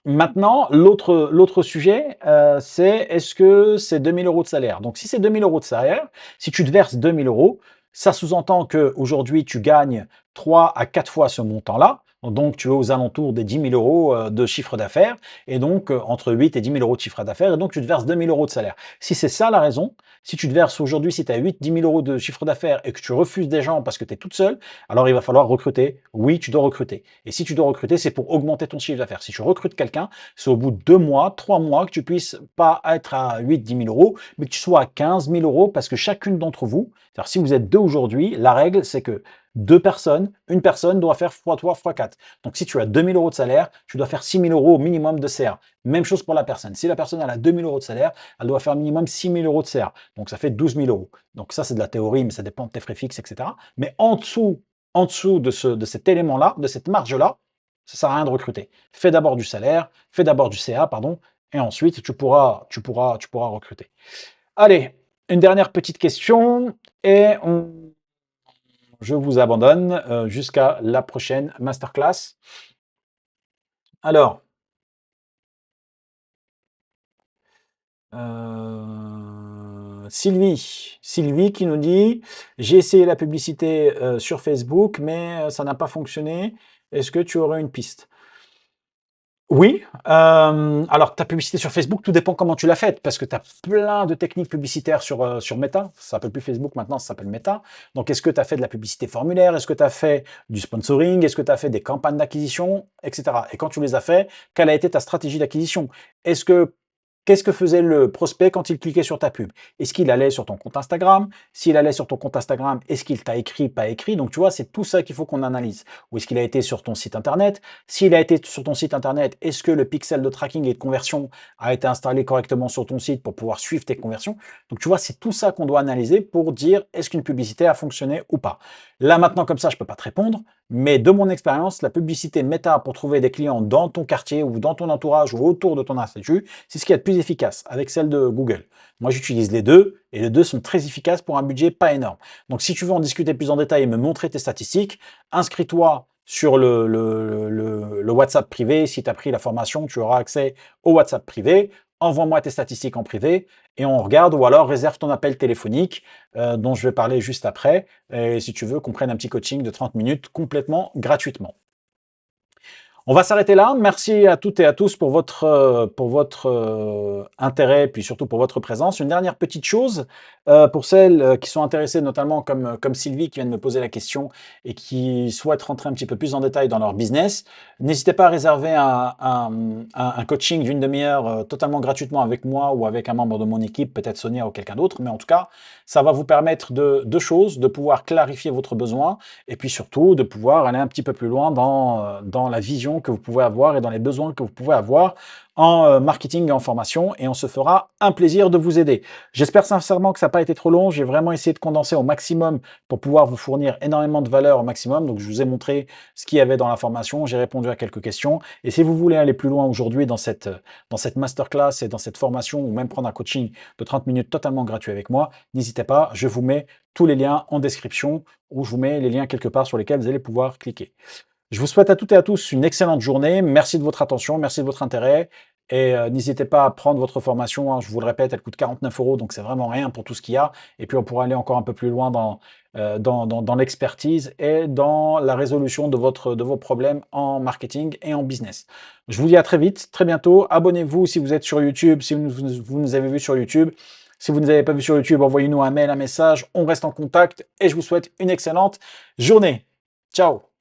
Maintenant, l'autre sujet, c'est est-ce que c'est 2000 euros de salaire? Donc, si c'est 2000 euros de salaire, si tu te verses 2000 euros, ça sous-entend qu'aujourd'hui, tu gagnes 3 à 4 fois ce montant-là. Donc, tu es aux alentours des 10 000 euros de chiffre d'affaires, et donc entre 8 et 10 000 euros de chiffre d'affaires, et donc tu te verses 2 000 euros de salaire. Si c'est ça la raison, si tu te verses aujourd'hui, si tu as 8, 10 000 euros de chiffre d'affaires et que tu refuses des gens parce que tu es toute seule, alors il va falloir recruter. Oui, tu dois recruter. Et si tu dois recruter, c'est pour augmenter ton chiffre d'affaires. Si tu recrutes quelqu'un, c'est au bout de 2 mois, 3 mois que tu puisses pas être à 8, 10 000 euros, mais que tu sois à 15 000 euros parce que chacune d'entre vous, c'est-à-dire si vous êtes deux aujourd'hui, la règle c'est que deux personnes, une personne doit faire x3, x4. Donc si tu as 2 000 euros de salaire, tu dois faire 6 000 euros au minimum de CA. Même chose pour la personne. Si la personne elle a 2 000 euros de salaire, elle doit faire minimum 6 000 euros de CA. Donc ça fait 12 000 euros. Donc ça c'est de la théorie, mais ça dépend de tes frais fixes, etc. Mais en dessous de cet élément-là, de cette marge-là, ça ne sert à rien de recruter. Fais d'abord du salaire, fais d'abord du CA, pardon, et ensuite tu pourras recruter. Allez, une dernière petite question, et je vous abandonne jusqu'à la prochaine masterclass. Alors, Sylvie qui nous dit: «J'ai essayé la publicité sur Facebook, mais ça n'a pas fonctionné. Est-ce que tu aurais une piste?» Oui, alors ta publicité sur Facebook, tout dépend comment tu l'as faite, parce que tu as plein de techniques publicitaires sur Meta. Ça s'appelle plus Facebook maintenant, ça s'appelle Meta. Donc est-ce que tu as fait de la publicité formulaire? Est-ce que tu as fait du sponsoring? Est-ce que tu as fait des campagnes d'acquisition? Et cetera. Et quand tu les as fait, quelle a été ta stratégie d'acquisition? Est-ce que Qu'est-ce que faisait le prospect quand il cliquait sur ta pub? Est-ce qu'il allait sur ton compte Instagram? S'il allait sur ton compte Instagram, est-ce qu'il t'a écrit, pas écrit? Donc tu vois, c'est tout ça qu'il faut qu'on analyse. Ou est-ce qu'il a été sur ton site internet? S'il a été sur ton site internet, est-ce que le pixel de tracking et de conversion a été installé correctement sur ton site pour pouvoir suivre tes conversions? Donc tu vois, c'est tout ça qu'on doit analyser pour dire est-ce qu'une publicité a fonctionné ou pas. Là maintenant, comme ça, je ne peux pas te répondre, mais de mon expérience, la publicité Meta pour trouver des clients dans ton quartier ou dans ton entourage ou autour de ton institut, c'est ce qu'il y a de plus efficace avec celle de Google. Moi, j'utilise les deux et les deux sont très efficaces pour un budget pas énorme. Donc, si tu veux en discuter plus en détail et me montrer tes statistiques, inscris-toi sur le WhatsApp privé. Si tu as pris la formation, tu auras accès au WhatsApp privé. Envoie-moi tes statistiques en privé et on regarde, ou alors réserve ton appel téléphonique dont je vais parler juste après, et si tu veux qu'on prenne un petit coaching de 30 minutes complètement gratuitement. On va s'arrêter là. Merci à toutes et à tous pour votre intérêt, puis surtout pour votre présence. Une dernière petite chose, pour celles qui sont intéressées, notamment comme Sylvie qui vient de me poser la question et qui souhaitent rentrer un petit peu plus en détail dans leur business, n'hésitez pas à réserver un coaching d'une demi-heure totalement gratuitement avec moi ou avec un membre de mon équipe, peut-être Sonia ou quelqu'un d'autre. Mais en tout cas, ça va vous permettre de deux choses: de pouvoir clarifier votre besoin et puis surtout de pouvoir aller un petit peu plus loin dans la vision que vous pouvez avoir et dans les besoins que vous pouvez avoir en marketing et en formation, et on se fera un plaisir de vous aider. J'espère sincèrement que ça n'a pas été trop long. J'ai vraiment essayé de condenser au maximum pour pouvoir vous fournir énormément de valeur au maximum. Donc je vous ai montré ce qu'il y avait dans la formation, j'ai répondu à quelques questions, et si vous voulez aller plus loin aujourd'hui dans cette masterclass et dans cette formation, ou même prendre un coaching de 30 minutes totalement gratuit avec moi, n'hésitez pas, je vous mets tous les liens en description, ou je vous mets les liens quelque part sur lesquels vous allez pouvoir cliquer. Je vous souhaite à toutes et à tous une excellente journée. Merci de votre attention, merci de votre intérêt. Et n'hésitez pas à prendre votre formation, hein. Je vous le répète, elle coûte 49 euros, donc c'est vraiment rien pour tout ce qu'il y a. Et puis on pourra aller encore un peu plus loin dans l'expertise et dans la résolution de vos problèmes en marketing et en business. Je vous dis à très vite, très bientôt. Abonnez-vous si vous êtes sur YouTube, si vous nous avez vu sur YouTube. Si vous ne nous avez pas vu sur YouTube, envoyez-nous un mail, un message. On reste en contact et je vous souhaite une excellente journée. Ciao!